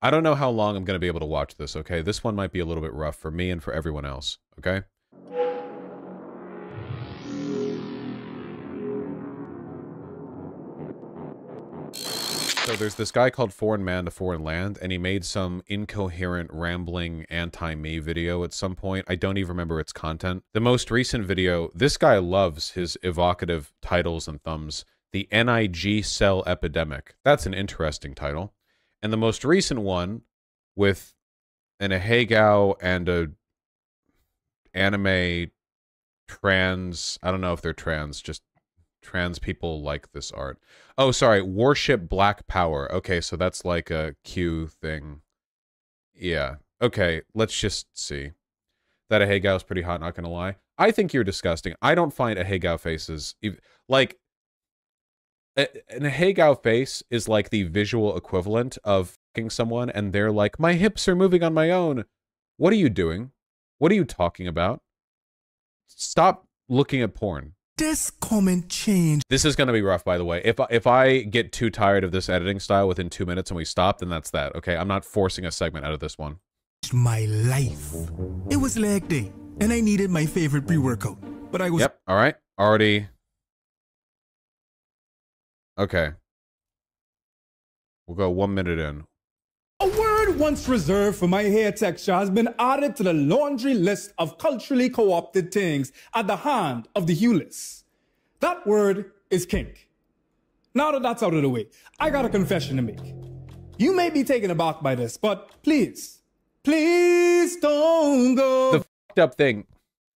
I don't know how long I'm going to be able to watch this, okay? This one might be a little bit rough for me and for everyone else, okay? So there's this guy called Foreign Man to Foreign Land, and he made some incoherent, rambling, anti-me video at some point. I don't even remember its content. The most recent video, this guy loves his evocative titles and thumbs. The NIG Cell Epidemic. That's an interesting title. And the most recent one, with an Ahegao and a anime trans, I don't know if they're trans, just trans people like this art. Oh, sorry, Worship Black Power. Okay, so that's like a Q thing. Yeah. Okay, let's just see. That Ahegao is pretty hot, not gonna lie. I think you're disgusting. I don't find Ahegao faces... Like, an Ahegao face is like the visual equivalent of fucking someone, and they're like, my hips are moving on my own. What are you doing? What are you talking about? Stop looking at porn. This comment changed. This is going to be rough, by the way. If I get too tired of this editing style within 2 minutes and we stop, then that's that, okay? I'm not forcing a segment out of this one. My life. It was leg day, and I needed my favorite pre-workout. But I was... Yep, all right. Already... Okay. We'll go 1 minute in. A word once reserved for my hair texture has been added to the laundry list of culturally co-opted things at the hand of the hueless. That word is kink. Now that that's out of the way, I got a confession to make. You may be taken aback by this, but please, please don't go. The fucked up thing,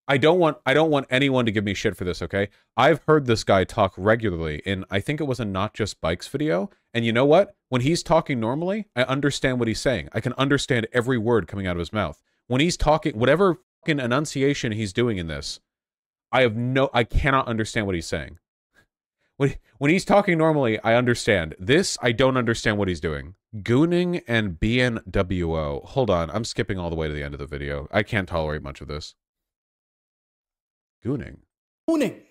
I don't want anyone to give me shit for this, okay? I've heard this guy talk regularly in, I think it was a Not Just Bikes video, and you know what? When he's talking normally, I understand what he's saying. I can understand every word coming out of his mouth. When he's talking, whatever fucking enunciation he's doing in this, I cannot understand what he's saying. When he's talking normally, I understand. This, I don't understand what he's doing. Gooning and BNWO. Hold on, I'm skipping all the way to the end of the video. I can't tolerate much of this. Gooning. Gooning,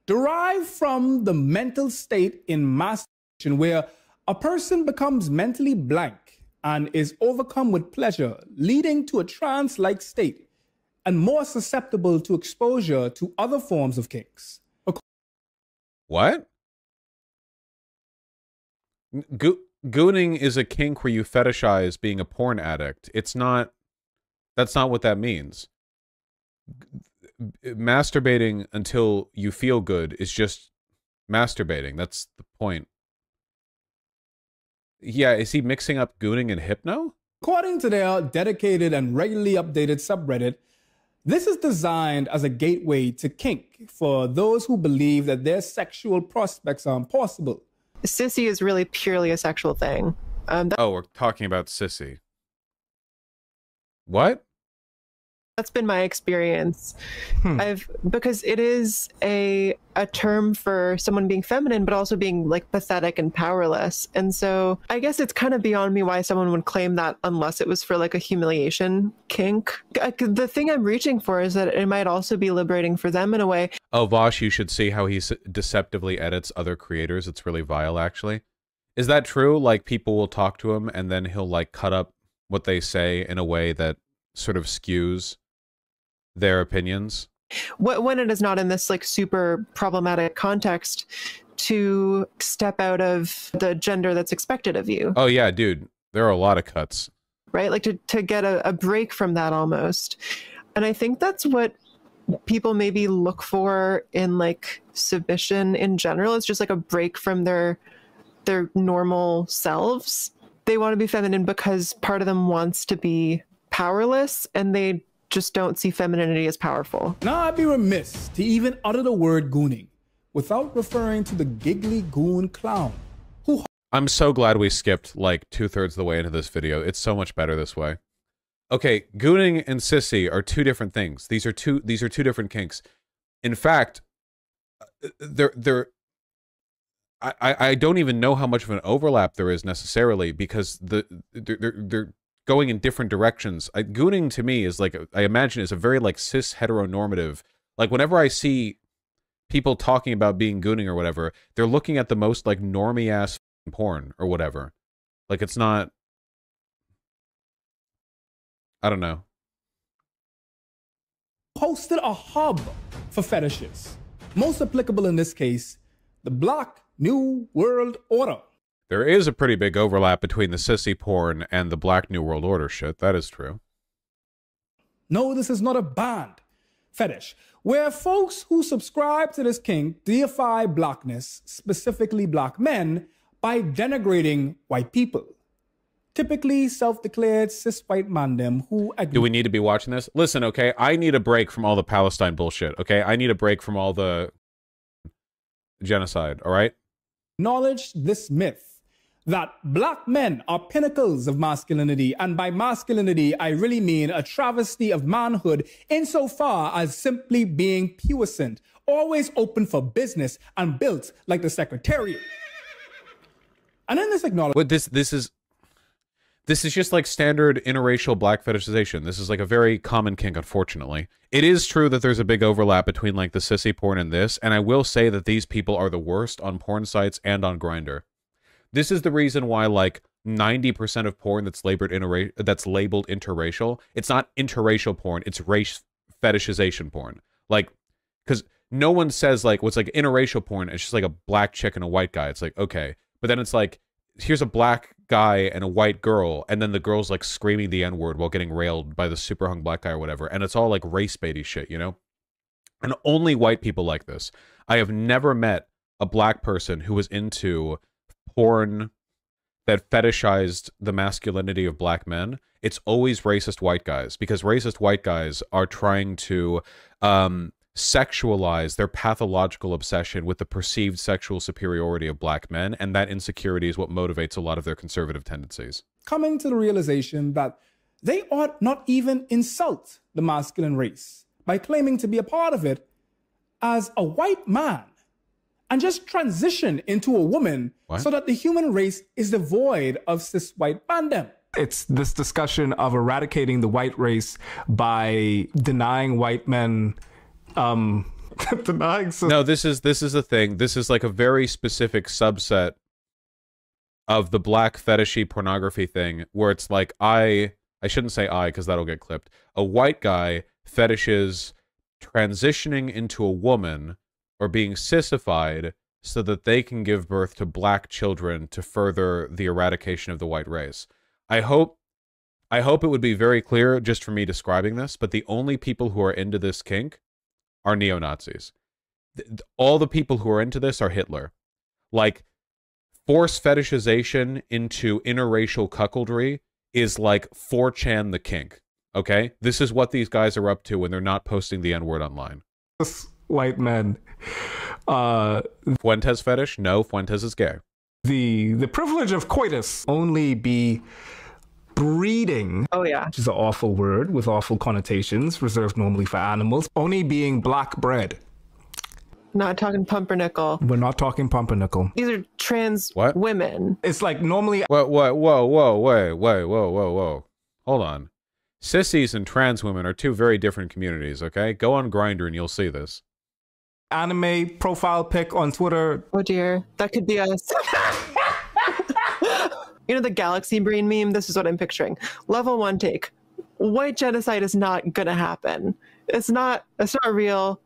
derived from the mental state in masturbation where a person becomes mentally blank and is overcome with pleasure, leading to a trance-like state and more susceptible to exposure to other forms of kinks. What? Gooning is a kink where you fetishize being a porn addict. It's not... That's not what that means. Masturbating until you feel good is just masturbating. That's the point. Yeah, is he mixing up gooning and hypno? According to their dedicated and regularly updated subreddit, this is designed as a gateway to kink for those who believe that their sexual prospects are impossible. Sissy is really purely a sexual thing. Oh, we're talking about sissy. What? That's been my experience. Because it is a term for someone being feminine, but also being like pathetic and powerless. And so I guess it's kind of beyond me why someone would claim that unless it was for like a humiliation kink. The thing I'm reaching for is that it might also be liberating for them in a way. Oh, Vaush, you should see how he deceptively edits other creators. It's really vile, actually. Is that true? Like, people will talk to him and then he'll like cut up what they say in a way that sort of skews their opinions? When it is not in this like super problematic context, to step out of the gender that's expected of you. Oh yeah, dude, there are a lot of cuts. Right? Like to get a break from that almost. And I think that's what people maybe look for in like submission in general. It's just like a break from their normal selves. They want to be feminine because part of them wants to be powerless, and they just don't see femininity as powerful. Now I'd be remiss to even utter the word gooning without referring to the giggly goon clown who... I'm so glad we skipped like 2/3 of the way into this video. It's so much better this way. Okay, gooning and sissy are two different things. These are two different kinks. In fact, I don't even know how much of an overlap there is necessarily, because they're going in different directions. Gooning to me is like, I imagine is a very like cis heteronormative, like whenever I see people talking about being gooning or whatever, they're looking at the most like normie ass porn or whatever. Like it's not, I don't know. Hosted a hub for fetishes. Most applicable in this case, the Black New World Order. There is a pretty big overlap between the sissy porn and the Black New World Order shit. That is true. No, this is not a banned fetish, where folks who subscribe to this kink deify blackness, specifically black men, by denigrating white people. Typically self-declared cis white mandem who Do we need to be watching this? Listen, okay, I need a break from all the Palestine bullshit, okay? I need a break from all the genocide, all right? acknowledge this myth that black men are pinnacles of masculinity, and by masculinity, I really mean a travesty of manhood insofar as simply being puissant, always open for business, and built like the Secretariat. And in this acknowledgement... This is just like standard interracial black fetishization. This is like a very common kink, unfortunately. It is true that there's a big overlap between like the sissy porn and this, and I will say that these people are the worst on porn sites and on Grindr. This is the reason why like 90% of porn that's labeled interracial, it's not interracial porn, it's race fetishization porn. Like, because no one says like what's like interracial porn, it's just like a black chick and a white guy. It's like, okay. But then it's like, here's a black guy and a white girl, and then the girl's like screaming the N-word while getting railed by the super hung black guy or whatever, and it's all like race baity shit, you know? And only white people like this. I have never met a black person who was into porn that fetishized the masculinity of black men. It's always racist white guys, because racist white guys are trying to sexualize their pathological obsession with the perceived sexual superiority of black men, and that insecurity is what motivates a lot of their conservative tendencies. Coming to the realization that they ought not even insult the masculine race by claiming to be a part of it as a white man, and just transition into a woman so that the human race is devoid of cis white mandem. It's this discussion of eradicating the white race by denying white men No, this is the thing. This is like a very specific subset of the black fetishy pornography thing, where it's like I shouldn't say I because that'll get clipped. A white guy fetishes transitioning into a woman or being sissified so that they can give birth to black children to further the eradication of the white race. I hope it would be very clear just for me describing this, but the only people who are into this kink are neo-Nazis. All the people who are into this are Hitler. Like, force fetishization into interracial cuckoldry is like 4chan the kink, okay? This is what these guys are up to when they're not posting the N-word online. White men. Fuentes fetish? No, Fuentes is gay. The privilege of coitus only be breeding, Oh yeah. which is an awful word with awful connotations, reserved normally for animals, only being black bread. Not talking pumpernickel. We're not talking pumpernickel. These are trans What? women. It's like normally Whoa, whoa. Hold on. Sissies and trans women are two very different communities, okay? Go on Grindr and you'll see this. anime profile pic on Twitter. Oh dear, that could be us. You know the galaxy brain meme? This is what I'm picturing. Level 1 take. White genocide is not gonna happen. It's not real.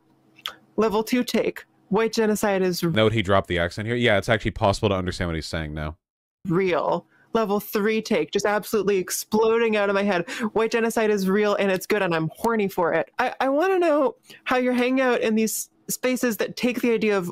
Level 2 take. White genocide is Note he dropped the accent here. Yeah, it's actually possible to understand what he's saying now. real. Level 3 take, just absolutely exploding out of my head. White genocide is real and it's good and I'm horny for it. I want to know how you're hanging out in these spaces that take the idea of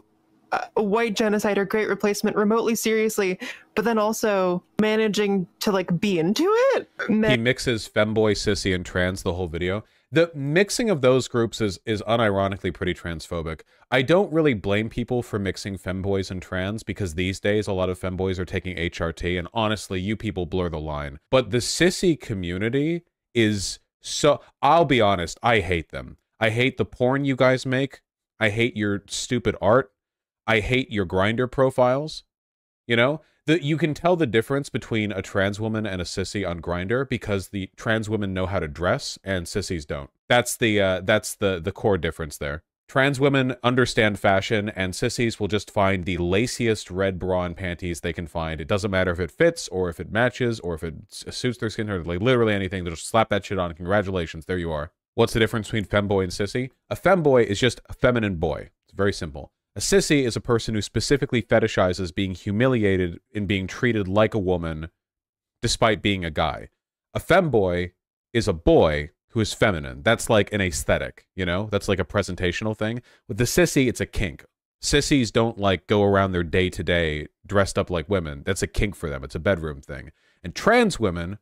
white genocide or great replacement remotely seriously, but then also managing to like be into it. He mixes femboy, sissy, and trans the whole video. The mixing of those groups is unironically pretty transphobic. I don't really blame people for mixing femboys and trans, because these days a lot of femboys are taking HRT, and honestly, you people blur the line. But the sissy community is so... I'll be honest, I hate them. I hate the porn you guys make. I hate your stupid art. I hate your Grindr profiles. You know? You can tell the difference between a trans woman and a sissy on Grindr because the trans women know how to dress and sissies don't. That's the core difference there. Trans women understand fashion, and sissies will just find the laciest red bra and panties they can find. It doesn't matter if it fits, or if it matches, or if it suits their skin, or like literally anything. They'll just slap that shit on. Congratulations, there you are. What's the difference between femboy and sissy? A femboy is just a feminine boy. It's very simple. A sissy is a person who specifically fetishizes being humiliated and being treated like a woman despite being a guy. A femboy is a boy who is feminine. That's like an aesthetic, you know? That's like a presentational thing. With the sissy, it's a kink. Sissies don't like go around their day-to-day dressed up like women. That's a kink for them. It's a bedroom thing. And trans women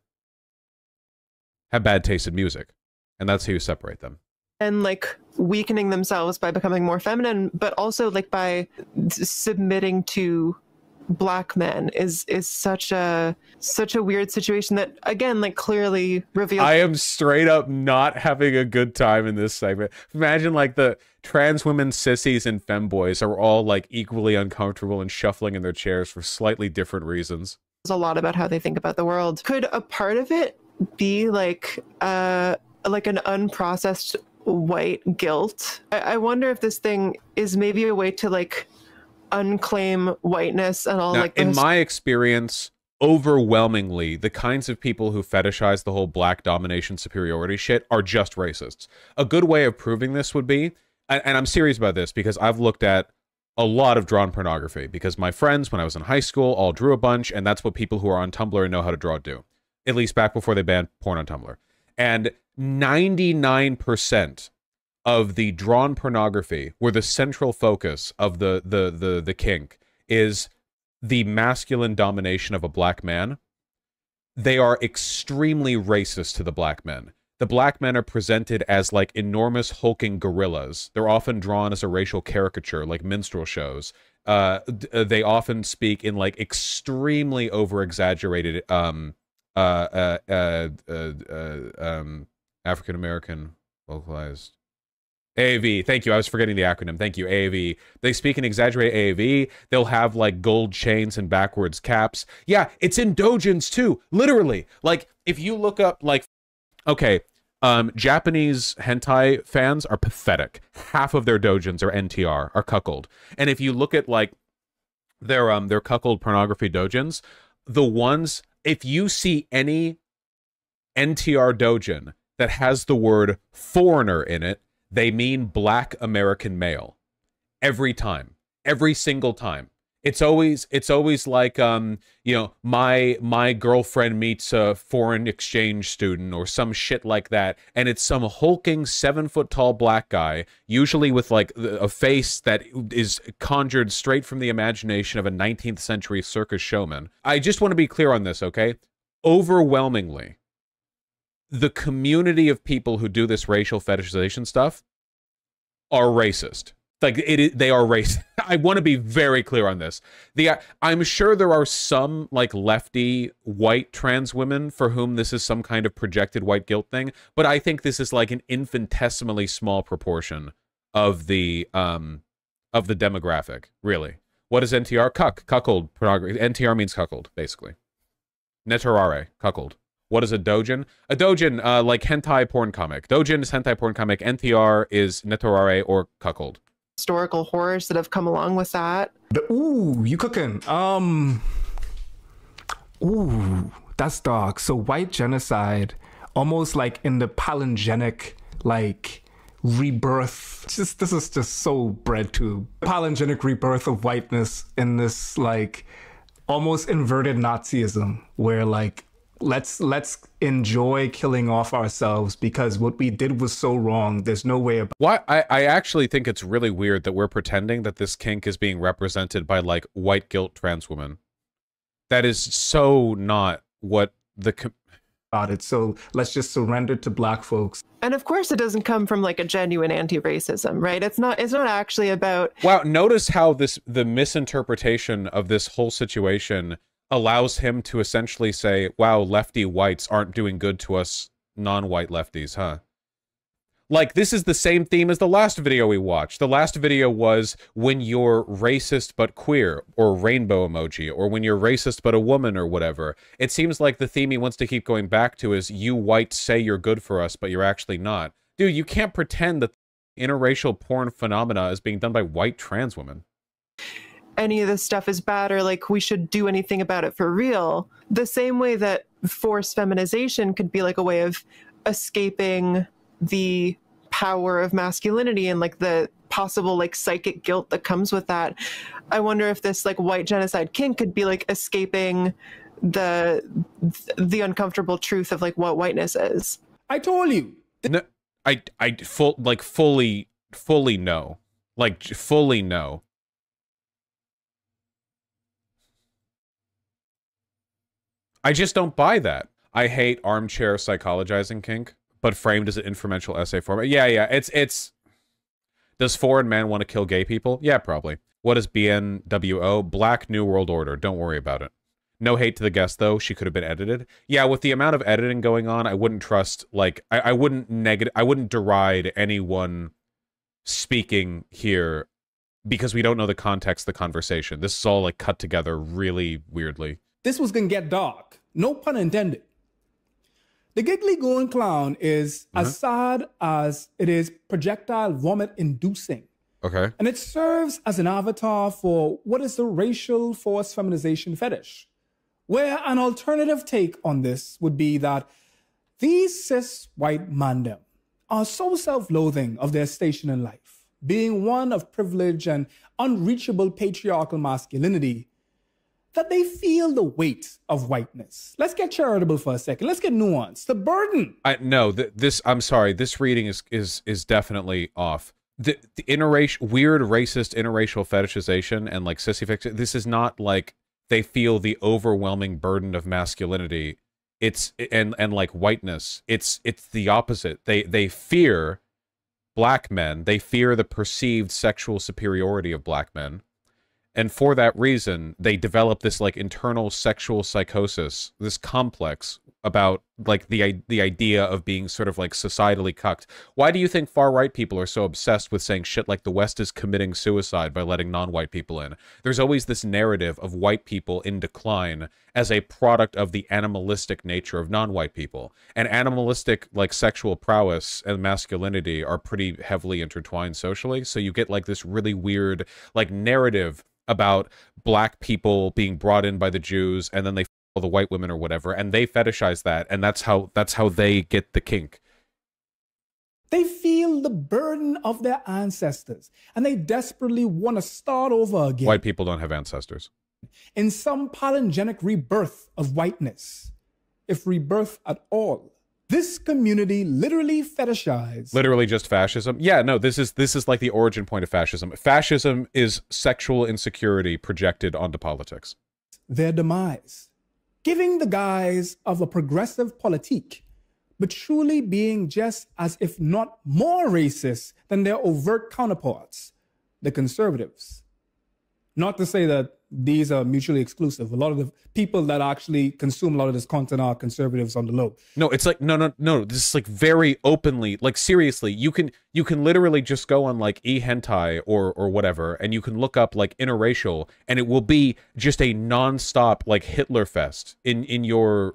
have bad taste in music. And that's how you separate them. And like weakening themselves by becoming more feminine, but also like by submitting to black men is such a weird situation that, again, like clearly reveals. I am straight up not having a good time in this segment. Imagine like the trans women, sissies, and femboys are all like equally uncomfortable and shuffling in their chairs for slightly different reasons. A lot about how they think about the world. Could a part of it be like an unprocessed white guilt? I wonder if this thing is maybe a way to like unclaim whiteness and all. Now, like in my experience, overwhelmingly the kinds of people who fetishize the whole black domination superiority shit are just racists. A good way of proving this would be, and I'm serious about this because I've looked at a lot of drawn pornography because my friends when I was in high school all drew a bunch, and that's what people who are on Tumblr and know how to draw do, at least back before they banned porn on Tumblr. And 99% of the drawn pornography, where the central focus of the kink is the masculine domination of a black man, they are extremely racist to the black men. The black men are presented as like enormous hulking gorillas. They're often drawn as a racial caricature, like minstrel shows. They often speak in like extremely over-exaggerated African-American localized AAV. Thank you. I was forgetting the acronym. Thank you. AAV. They speak in exaggerated AAV. They'll have like gold chains and backwards caps. Yeah, it's in doujins too. Literally. Like if you look up like, okay, Japanese hentai fans are pathetic. Half of their doujins are NTR, are cuckold. And if you look at like their cuckold pornography doujins, the ones, if you see any NTR doujin that has the word foreigner in it, they mean black American male. Every time. Every single time. It's always like, you know, my girlfriend meets a foreign exchange student or some shit like that. And it's some hulking 7-foot-tall black guy, usually with like a face that is conjured straight from the imagination of a 19th century circus showman. I just want to be clear on this, okay? Overwhelmingly, the community of people who do this racial fetishization stuff are racist. Like they are racist. I want to be very clear on this. I'm sure there are some like lefty white trans women for whom this is some kind of projected white guilt thing, but I think this is like an infinitesimally small proportion of the demographic. Really, what is NTR? Cuckold pornography. NTR means cuckold, basically. Netorare, cuckold. What is a doujin? A doujin, like hentai porn comic. Doujin is hentai porn comic. NTR is netorare or cuckold. Historical horrors that have come along with that. Ooh, you cooking. Ooh, that's dark. So white genocide, almost like in the palingenic, like rebirth. This is just so bred to palingenic rebirth of whiteness in this like almost inverted Nazism, where like let's enjoy killing off ourselves because what we did was so wrong. There's no way about. Why I actually think it's really weird that we're pretending that this kink is being represented by like white guilt trans women. That is so not what the about it. So let's just surrender to black folks. And of course it doesn't come from like a genuine anti-racism, right? It's not actually about. Wow, notice how the misinterpretation of this whole situation allows him to essentially say, wow, lefty whites aren't doing good to us non-white lefties, huh? Like, this is the same theme as the last video we watched. The last video was when you're racist but queer, or rainbow emoji, or when you're racist but a woman, or whatever. It seems like the theme he wants to keep going back to is you whites say you're good for us, but you're actually not. Dude, you can't pretend that interracial porn phenomena is being done by white trans women. Any of this stuff is bad, or like we should do anything about it for real. The same way that forced feminization could be like a way of escaping the power of masculinity and like the possible like psychic guilt that comes with that. I wonder if this like white genocide kink could be like escaping the uncomfortable truth of like what whiteness is. I told you. No, fully no. Like fully no. I just don't buy that. I hate armchair psychologizing kink, but framed as an infomercial essay format. Yeah, it's... Does foreign man want to kill gay people? Yeah, probably. What is BNWO? Black New World Order. Don't worry about it. No hate to the guest, though. She could have been edited. Yeah, with the amount of editing going on, I wouldn't trust, like... I wouldn't deride anyone speaking here because we don't know the context of the conversation. This is all, like, cut together really weirdly. This was gonna get dark. No pun intended. The giggly going clown is as sad as it is projectile vomit inducing. Okay. And it serves as an avatar for what is the racial forced feminization fetish, where an alternative take on this would be that these cis white mandem are so self-loathing of their station in life, being one of privilege and unreachable patriarchal masculinity, that they feel the weight of whiteness. Let's get charitable for a second. Let's get nuanced. The burden. I'm sorry. This reading is definitely off. The interracial, weird racist interracial fetishization and like sissy fix. This is not like they feel the overwhelming burden of masculinity. It's and like whiteness. It's the opposite. They fear black men. They fear the perceived sexual superiority of black men. And for that reason, they develop this like internal sexual psychosis, this complex about like the idea of being sort of like societally cucked. Why do you think far-right people are so obsessed with saying shit like the West is committing suicide by letting non-white people in? There's always this narrative of white people in decline as a product of the animalistic nature of non-white people. And animalistic like sexual prowess and masculinity are pretty heavily intertwined socially. So you get like this really weird like narrative about black people being brought in by the Jews, and then they follow the white women or whatever, and they fetishize that, and that's how they get the kink. They feel the burden of their ancestors, and they desperately want to start over again. White people don't have ancestors. In some palingenic rebirth of whiteness, if rebirth at all. This community literally fetishized. Literally just fascism? Yeah, no, this is like the origin point of fascism. Fascism is sexual insecurity projected onto politics. Their demise. Giving the guise of a progressive politique, but truly being just as if not more racist than their overt counterparts, the conservatives. Not to say that these are mutually exclusive. A lot of the people that actually consume a lot of this content are conservatives on the low. No, it's like, no. This is like very openly, like seriously, you can literally just go on like eHentai or whatever, and you can look up like interracial, and it will be just a nonstop like Hitler fest in your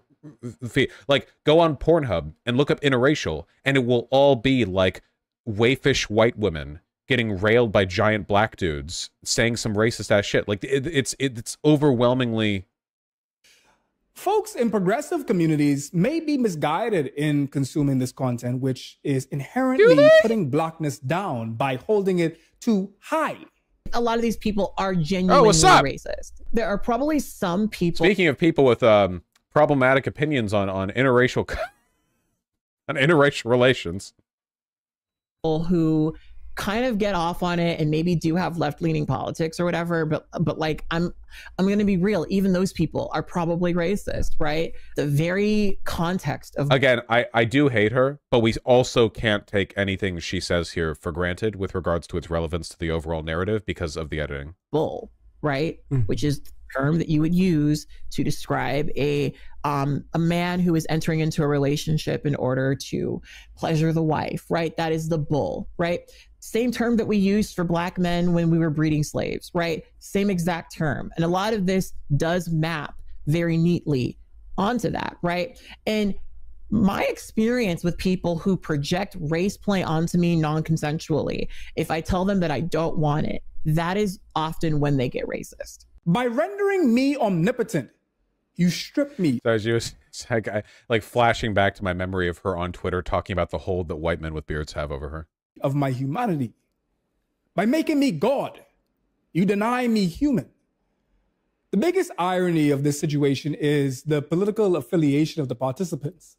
feed. Like go on Pornhub and look up interracial, and it will all be like waifish white women getting railed by giant black dudes saying some racist ass shit. Like it's overwhelmingly. Folks in progressive communities may be misguided in consuming this content, which is inherently putting blackness down by holding it too high. A lot of these people are genuinely racist. There are probably some people. Speaking of people with problematic opinions on interracial on interracial relations, who kind of get off on it and maybe do have left-leaning politics or whatever, but like I'm going to be real, even those people are probably racist, right? The very context of, again, I do hate her, but we also can't take anything she says here for granted with regards to its relevance to the overall narrative because of the editing. Bull, right? Which is the term that you would use to describe a man who is entering into a relationship in order to pleasure the wife, right? That is the bull, right? Same term that we used for black men when we were breeding slaves, right? Same exact term. And a lot of this does map very neatly onto that, right? And My experience with people who project race play onto me non-consensually, if I tell them that I don't want it, that is often when they get racist. By rendering me omnipotent, you strip me. So she was like flashing back to my memory of her on Twitter talking about the hold that white men with beards have over her. Of my humanity. By making me God, you deny me human. The biggest irony of this situation is the political affiliation of the participants.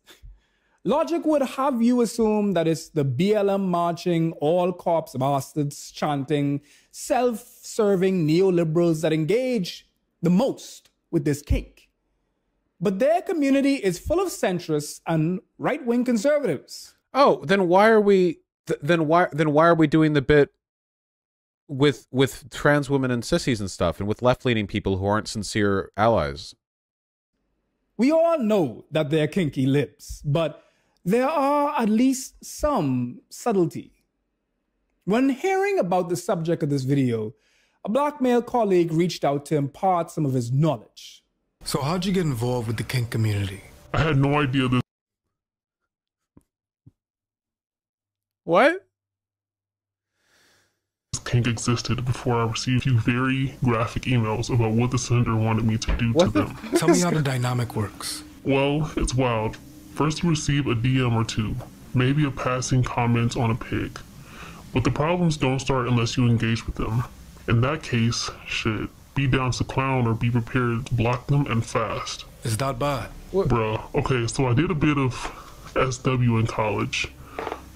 Logic would have you assume that it's the BLM marching, all cops bastards chanting, self-serving neoliberals that engage the most with this kink. But their community is full of centrists and right-wing conservatives. Oh, then why are we then why are we doing the bit with trans women and sissies and stuff, and with left-leaning people who aren't sincere allies? We all know that they're kinky lips, but there are at least some subtlety. When hearing about the subject of this video, a black male colleague reached out to impart some of his knowledge. So how'd you get involved with the kink community? I had no idea this What? kink existed before I received a few very graphic emails about what the senator wanted me to do to them. Tell me how the dynamic works. Well, it's wild. First you receive a DM or two, maybe a passing comment on a pic. But the problems don't start unless you engage with them. In that case, shit, be down to clown or be prepared to block them and fast. Is that bad? Bruh, okay, so I did a bit of SW in college.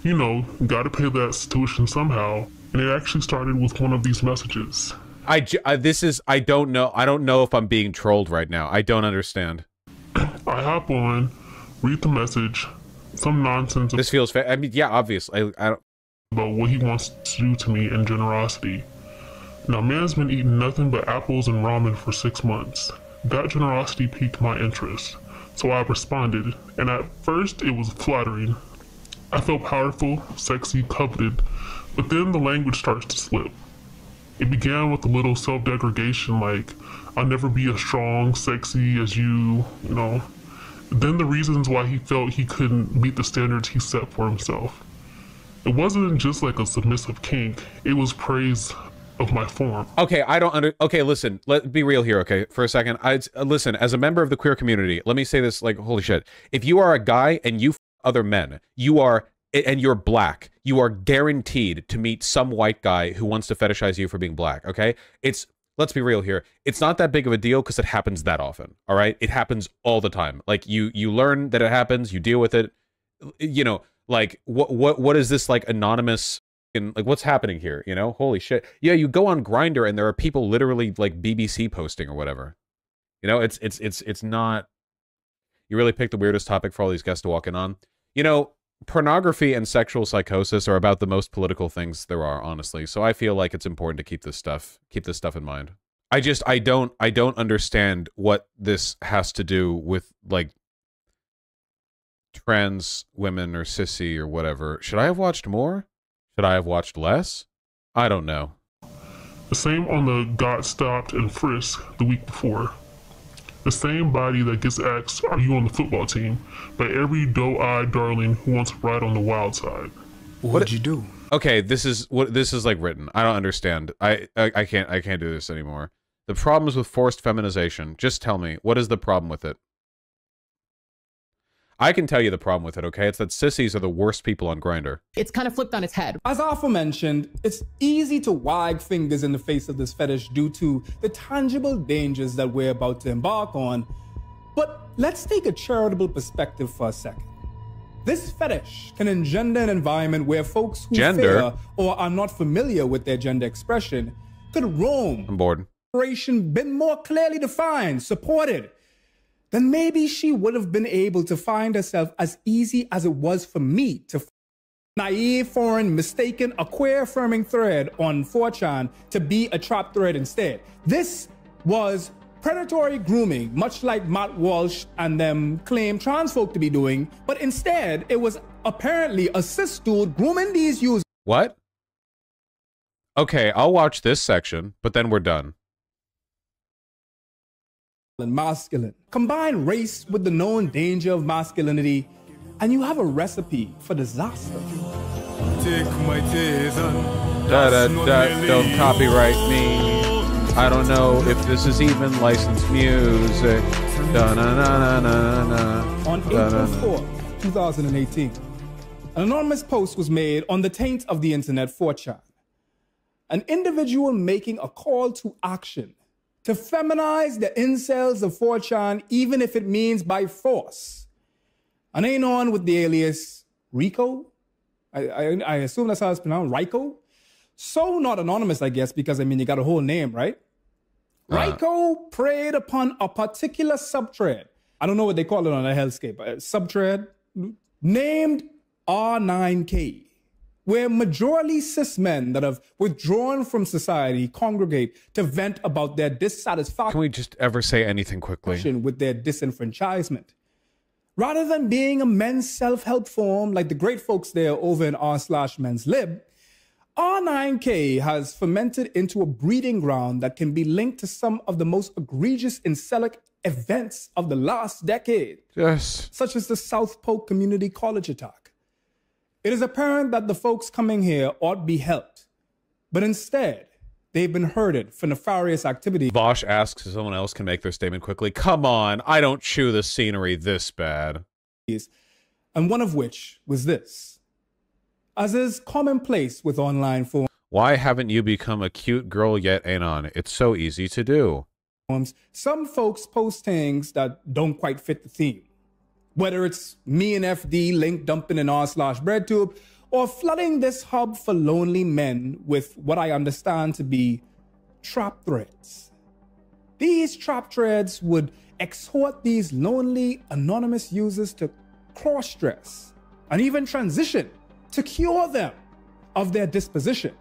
You know, gotta pay that tuition somehow. And it actually started with one of these messages. I don't know if I'm being trolled right now. I don't understand. I hop on, read the message, some nonsense This feels fair. I mean, yeah, obviously. I don't. about what he wants to do to me and generosity. Now, man's been eating nothing but apples and ramen for 6 months. That generosity piqued my interest, so I responded, and at first it was flattering. I felt powerful, sexy, coveted, but then the language starts to slip. It began with a little self-degradation like, I'll never be as strong, sexy as you know. Then the reasons why he felt he couldn't meet the standards he set for himself. It wasn't just like a submissive kink, it was praise of my form. Okay, okay, listen, let's be real here, okay, for a second. Listen, as a member of the queer community, let me say this, like, holy shit. If you are a guy and you f other men, and you're black, you are guaranteed to meet some white guy who wants to fetishize you for being black, okay? Let's be real here. It's not that big of a deal because it happens that often, all right? It happens all the time. Like, you learn that it happens, you deal with it, you know, like, what is this, like, anonymous, like, what's happening here, you know? Holy shit. Yeah, you go on Grindr and there are people literally, like, BBC posting or whatever. You know, it's not... You really picked the weirdest topic for all these guests to walk in on. You know, pornography and sexual psychosis are about the most political things there are, honestly. So I feel like it's important to keep this stuff in mind. I don't understand what this has to do with, like, trans women or sissy or whatever. Should I have watched more? Should I have watched less? I don't know. The same on the got stopped and frisked the week before. The same body that gets asked, are you on the football team, by every doe-eyed darling who wants to ride on the wild side. What'd you do? Okay, this is like written. I don't understand. I can't do this anymore. The problems with forced feminization. Just tell me, what is the problem with it? I can tell you the problem with it, okay? It's that sissies are the worst people on Grindr. It's kind of flipped on its head. As aforementioned, it's easy to wag fingers in the face of this fetish due to the tangible dangers that we're about to embark on. But let's take a charitable perspective for a second. This fetish can engender an environment where folks who fear or are not familiar with their gender expression could roam. I'm bored. Been more clearly defined, supported, then maybe she would have been able to find herself as easy as it was for me to naive, foreign, mistaken, a queer-affirming thread on 4chan to be a trap thread instead. This was predatory grooming, much like Matt Walsh and them claim trans folk to be doing, but instead it was apparently a cis dude grooming these users. What? Okay, I'll watch this section, but then we're done. And masculine. Combine race with the known danger of masculinity, and you have a recipe for disaster. Take my tears and Don't copyright me. I don't know if this is even licensed music. On April 4th, 2018, an anonymous post was made on the taint of the internet 4chan. An individual making a call to action to feminize the incels of 4chan, even if it means by force. And ain't on with the alias Rico. I assume that's how it's pronounced, Rico. So not anonymous, I guess, because I mean, you got a whole name, right? Rico preyed upon a particular subthread. I don't know what they call it on the hellscape. Subthread named R9K, where majorly cis men that have withdrawn from society congregate to vent about their dissatisfaction. Can we just ever say anything quickly? With their disenfranchisement. Rather than being a men's self-help forum like the great folks there over in r/men's lib, R9K has fermented into a breeding ground that can be linked to some of the most egregious incelic events of the last decade. Yes. Such as the South Polk Community College attack. It is apparent that the folks coming here ought be helped, but instead, they've been herded for nefarious activity. Vaush asks if someone else can make their statement quickly. Come on, I don't chew the scenery this bad. And one of which was this. As is commonplace with online forums. Why haven't you become a cute girl yet, Anon? It's so easy to do. Some folks post things that don't quite fit the theme. Whether it's me and FD link dumping in r/breadtube, or flooding this hub for lonely men with what I understand to be trap threads. These trap threads would exhort these lonely anonymous users to cross-dress and even transition to cure them of their disposition.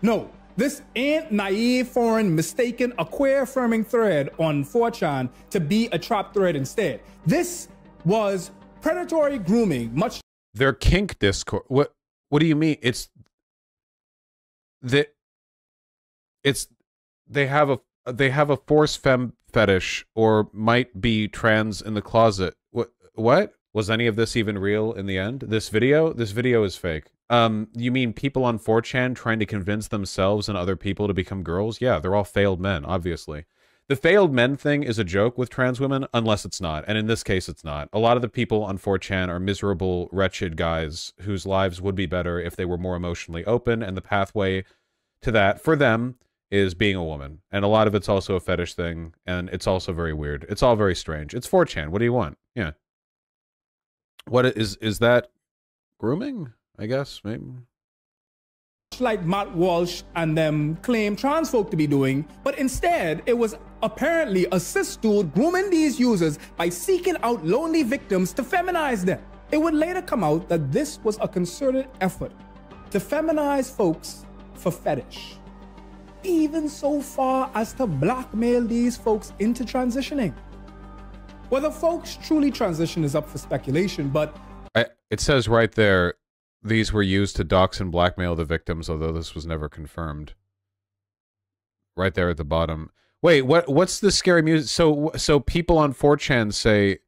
No, this ain't naive, foreign, mistaken, a queer affirming thread on 4chan to be a trap thread instead. This was predatory grooming, much. Their kink Discord. What do you mean? They have a force femme fetish or might be trans in the closet. What? Was any of this even real in the end? This video is fake. You mean people on 4chan trying to convince themselves and other people to become girls? Yeah, they're all failed men, obviously. The failed men thing is a joke with trans women, unless it's not. And in this case, it's not. A lot of the people on 4chan are miserable, wretched guys whose lives would be better if they were more emotionally open, and the pathway to that, for them, is being a woman. And a lot of it's also a fetish thing, and it's also very weird. It's all very strange. It's 4chan. What do you want? Yeah. What is that grooming? I guess, maybe. Like Matt Walsh and them claim trans folk to be doing, but instead it was apparently a cis dude grooming these users by seeking out lonely victims to feminize them. It would later come out that this was a concerted effort to feminize folks for fetish, even so far as to blackmail these folks into transitioning. Whether folks truly transition is up for speculation, but it says right there, these were used to dox and blackmail the victims, although this was never confirmed. Right there at the bottom. Wait, what's the scary music? So people on 4chan say,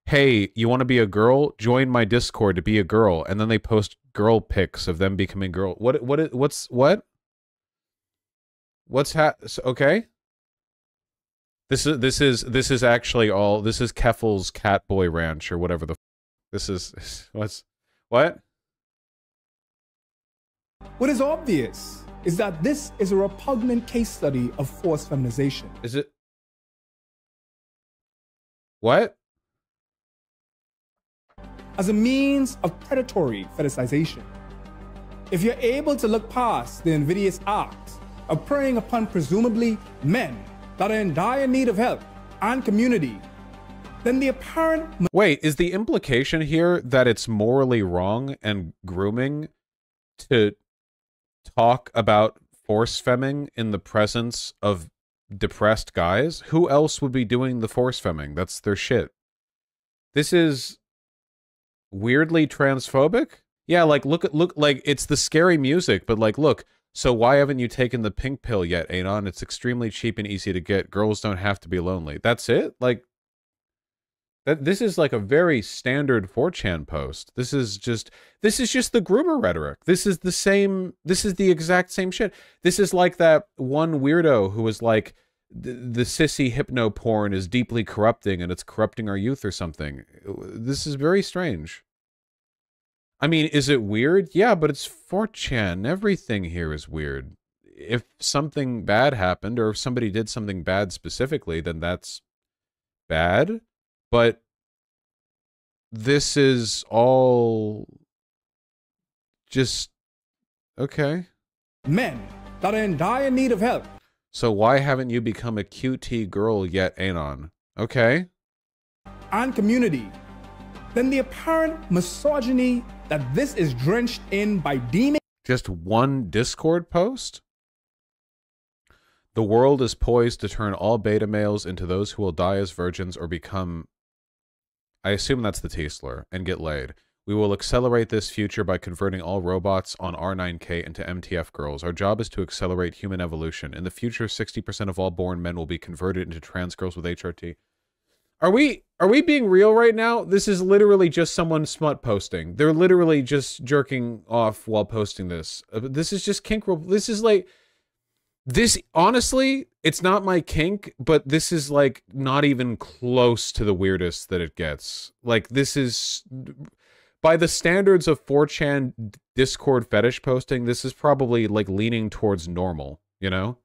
hey, you want to be a girl? Join my Discord to be a girl. And then they post girl pics of them becoming girl. What? Okay. This is actually all. This is Keffel's Catboy Ranch or whatever the. This is what? What is obvious is that this is a repugnant case study of forced feminization. Is it? What? As a means of predatory fetishization. If you're able to look past the invidious act of preying upon presumably men that are in dire need of help and community, then the apparent... Wait, is the implication here that it's morally wrong and grooming to talk about force femming in the presence of depressed guys? Who else would be doing the force femming? That's their shit. This is weirdly transphobic? Yeah, like look like it's the scary music, but like look, so why haven't you taken the pink pill yet, Anon? It's extremely cheap and easy to get. Girls don't have to be lonely. That's it? Like This is like a very standard 4chan post. This is just the groomer rhetoric. This is the exact same shit. This is like that one weirdo who was like, the sissy hypno porn is deeply corrupting and it's corrupting our youth or something. This is very strange. I mean, is it weird? Yeah, but it's 4chan. Everything here is weird. If something bad happened or if somebody did something bad specifically, then that's bad. But this is all just okay. Men that are in dire need of help. So why haven't you become a QT girl yet, Anon? Okay. And community, then the apparent misogyny that this is drenched in by deeming just one Discord post? The world is poised to turn all beta males into those who will die as virgins or become, I assume that's the Teesler, and get laid. We will accelerate this future by converting all robots on R9K into MTF girls. Our job is to accelerate human evolution. In the future, 60% of all born men will be converted into trans girls with HRT. Are we being real right now? This is literally just someone smut posting. They're literally just jerking off while posting this. This is just kink. This is like, this, honestly, it's not my kink, but this is like not even close to the weirdest that it gets. Like, this is, by the standards of 4chan Discord fetish posting, this is probably like leaning towards normal, you know?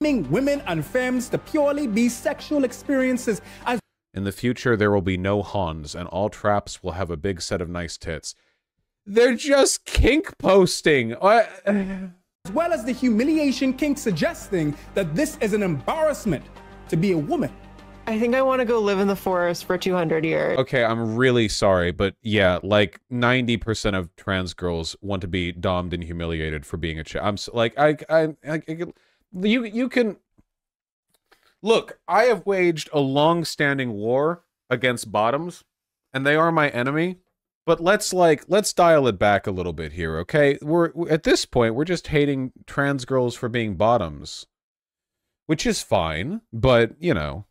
women and femmes to purely be sexual experiences as in the future, there will be no Hans, and all traps will have a big set of nice tits. They're just kink posting. as well as the humiliation kink suggesting that this is an embarrassment to be a woman. I think I want to go live in the forest for 200 years. Okay, I'm really sorry, but yeah, like 90% of trans girls want to be domed and humiliated for being a chick. I'm like, you can look. I have waged a long-standing war against bottoms, and they are my enemy. But let's dial it back a little bit here, okay? We're at this point, we're just hating trans girls for being bottoms, which is fine, but you know.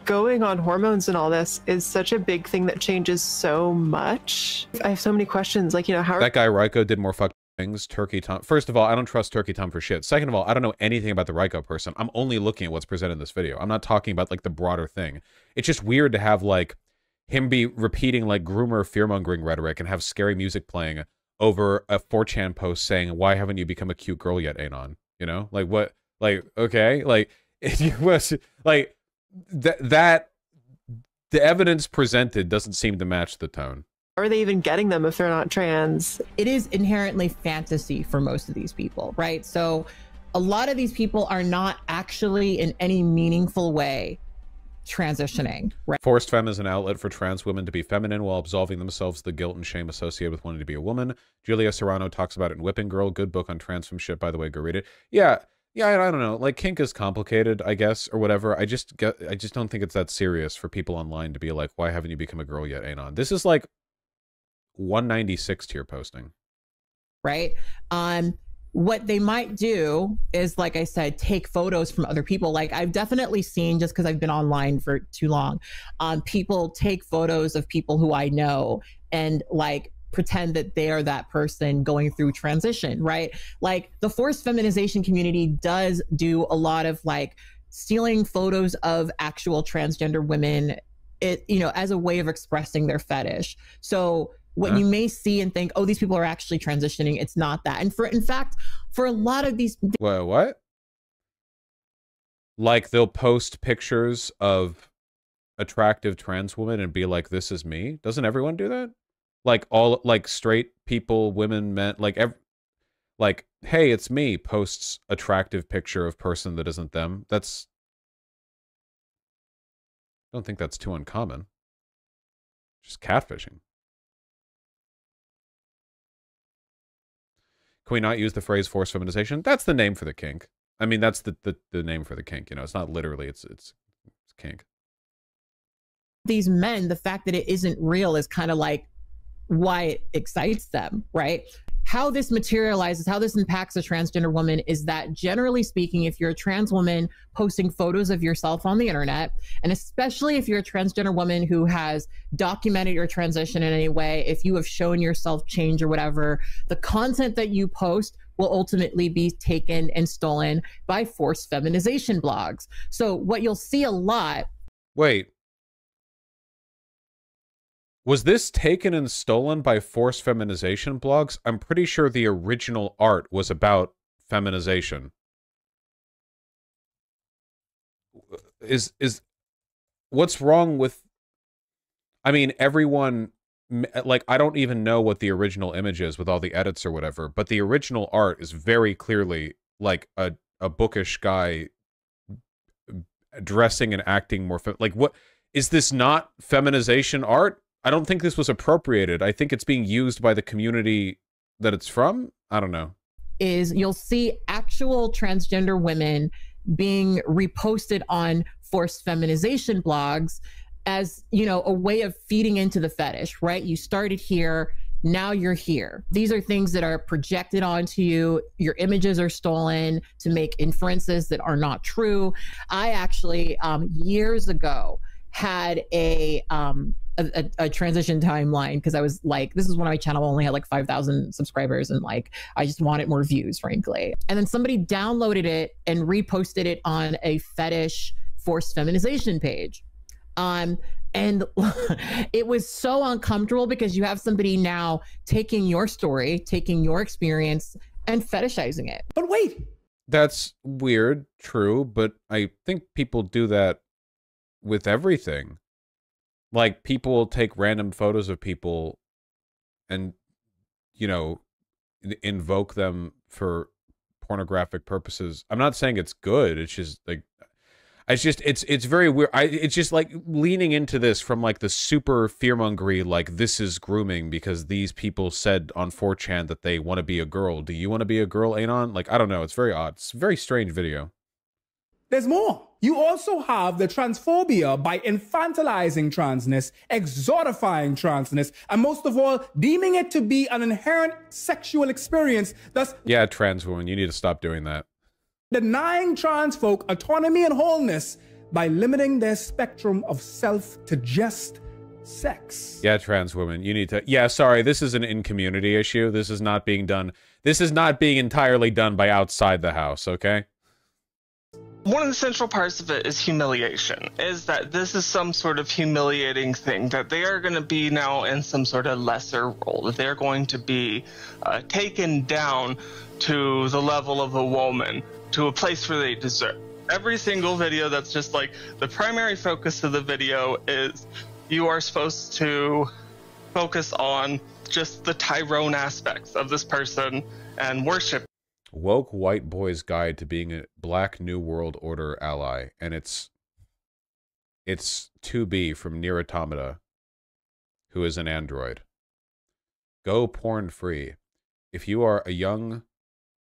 Going on hormones and all this is such a big thing that changes so much. I have so many questions, like, you know, how that guy Ryko did more fucked things. Turkey Tom. First of all, I don't trust Turkey Tom for shit. Second of all, I don't know anything about the Ryko person. I'm only looking at what's presented in this video. I'm not talking about like the broader thing. It's just weird to have like him be repeating like groomer fear-mongering rhetoric and have scary music playing over a 4chan post saying, "Why haven't you become a cute girl yet, Anon?" You know, like what? Like okay, like it was like. That the evidence presented doesn't seem to match the tone. How are they even getting them if they're not trans? It is inherently fantasy for most of these people, right? So a lot of these people are not actually in any meaningful way transitioning, right? Forced femme is an outlet for trans women to be feminine while absolving themselves of the guilt and shame associated with wanting to be a woman. Julia Serrano talks about it in Whipping Girl. Good book on trans femme shit, by the way. Go read it. Yeah, I don't know. Like, kink is complicated, I guess, or whatever. I just don't think it's that serious for people online to be like, why haven't you become a girl yet, Anon? This is like 196 tier posting. Right? What they might do is, like I said, take photos from other people. Like, I've definitely seen, just because I've been online for too long, people take photos of people who I know and like pretend that they are that person going through transition, right? Like, the forced feminization community does do a lot of like stealing photos of actual transgender women, you know, as a way of expressing their fetish. So what you may see and think, oh, these people are actually transitioning, it's not that. And in fact, for a lot of these... What? Like, they'll post pictures of attractive trans women and be like, this is me? Doesn't everyone do that? Like, all, like, straight people, women, men, like, like, hey, it's me, posts attractive picture of person that isn't them. That's... I don't think that's too uncommon. Just catfishing. Can we not use the phrase forced feminization? That's the name for the kink. I mean, that's the name for the kink, you know. It's not literally, it's kink. These men, the fact that it isn't real is kind of like why it excites them, right? how this materializes, how this impacts a transgender woman is that generally speaking, if you're a trans woman posting photos of yourself on the internet, and especially if you're a transgender woman who has documented your transition in any way, if you have shown yourself change or whatever, the content that you post will ultimately be taken and stolen by forced feminization blogs. So what you'll see a lot. Wait. Was this taken and stolen by forced feminization blogs? I'm pretty sure the original art was about feminization. Is what's wrong with, I mean, everyone, like, I don't even know what the original image is with all the edits or whatever, but the original art is very clearly like a bookish guy dressing and acting more like, what is this? Not feminization art? I don't think this was appropriated. I think it's being used by the community that it's from. I don't know. Is you'll see actual transgender women being reposted on forced feminization blogs as, you know, a way of feeding into the fetish, right? You started here, now you're here. These are things that are projected onto you. Your images are stolen to make inferences that are not true. I actually, years ago, had a transition timeline because I was like, this is when my channel only had like 5,000 subscribers and like I just wanted more views, frankly. And then somebody downloaded it and reposted it on a fetish forced feminization page. And it was so uncomfortable because you have somebody now taking your story, taking your experience and fetishizing it. But wait. That's weird, true, but I think people do that with everything. Like, people will take random photos of people and, you know, invoke them for pornographic purposes. I'm not saying it's good. It's just like, it's very weird. It's just like leaning into this from like the super fearmongery, like this is grooming because these people said on 4chan that they want to be a girl. Do you want to be a girl, Anon? Like, I don't know. It's very odd. It's a very strange video. There's more. You also have the transphobia by infantilizing transness, exotifying transness, and most of all, deeming it to be an inherent sexual experience, thus... Yeah, trans woman, you need to stop doing that. ...denying trans folk autonomy and wholeness by limiting their spectrum of self to just sex. Yeah, trans woman, you need to... Yeah, sorry, this is an in-community issue. This is not being done... This is not being entirely done by outside the house, okay? One of the central parts of it is humiliation, is that this is some sort of humiliating thing, that they are going to be now in some sort of lesser role, that they're going to be taken down to the level of a woman, to a place where they deserve. Every single video that's just like, the primary focus of the video is you are supposed to focus on just the Tyrone aspects of this person and worship. Woke white boy's guide to being a black new world order ally, and it's 2B from Nier Automata, who is an android. Go porn free. If you are a young,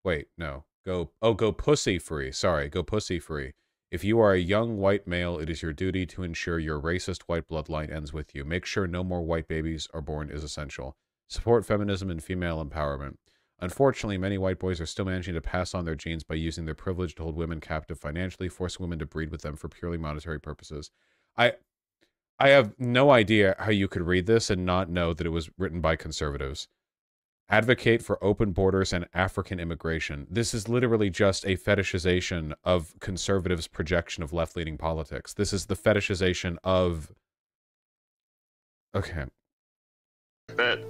go pussy free. Sorry, go pussy free. If you are a young white male, it is your duty to ensure your racist white bloodline ends with you. Make sure no more white babies are born is essential. Support feminism and female empowerment. Unfortunately, many white boys are still managing to pass on their genes by using their privilege to hold women captive financially, forcing women to breed with them for purely monetary purposes. I have no idea how you could read this and not know that it was written by conservatives. Advocate for open borders and African immigration. This is literally just a fetishization of conservatives' projection of left-leaning politics. This is the fetishization of... Okay.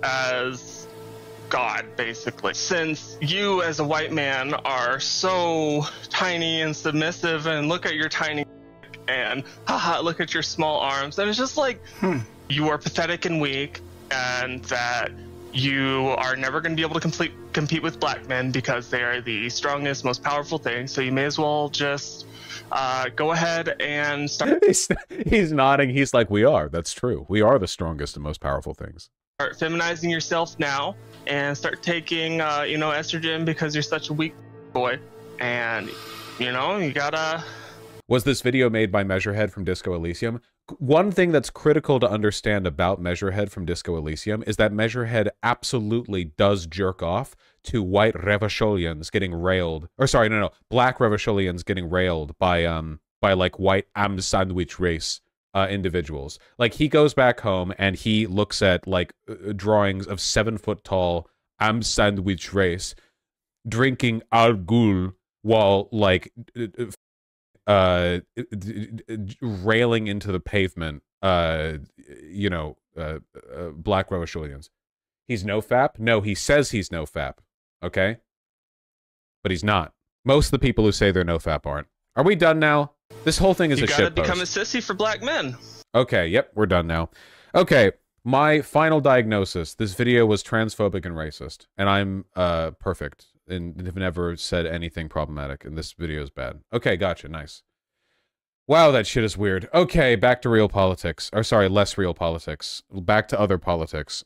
As... God, basically. Since you as a white man are so tiny and submissive, and look at your tiny and haha, look at your small arms, and it's just like you are pathetic and weak, and that you are never going to be able to compete with black men because they are the strongest, most powerful thing. So you may as well just go ahead and start. He's nodding. He's like, we are. That's true. We are the strongest and most powerful things. Start feminizing yourself now and start taking, you know, estrogen because you're such a weak boy. And, you know, you gotta... Was this video made by Measurehead from Disco Elysium? one thing that's critical to understand about Measurehead from Disco Elysium is that Measurehead absolutely does jerk off to white Revacholians getting railed, or sorry, no, black Revacholians getting railed by like white am sandwich race individuals. Like, he goes back home and he looks at like drawings of 7-foot tall am sandwich race drinking Argul while like railing into the pavement, you know, black Revacholians. He's no fap? No, he says he's no fap, okay? But he's not. Most of the people who say they're no fap aren't. Are we done now? This whole thing is a shitpost. You gotta become a sissy for black men. Okay, yep, we're done now. Okay, my final diagnosis. This video was transphobic and racist, and I'm perfect and have never said anything problematic, and this video is bad. Okay, gotcha, nice. Wow, that shit is weird. Okay, back to real politics. Or sorry, less real politics. Back to other politics.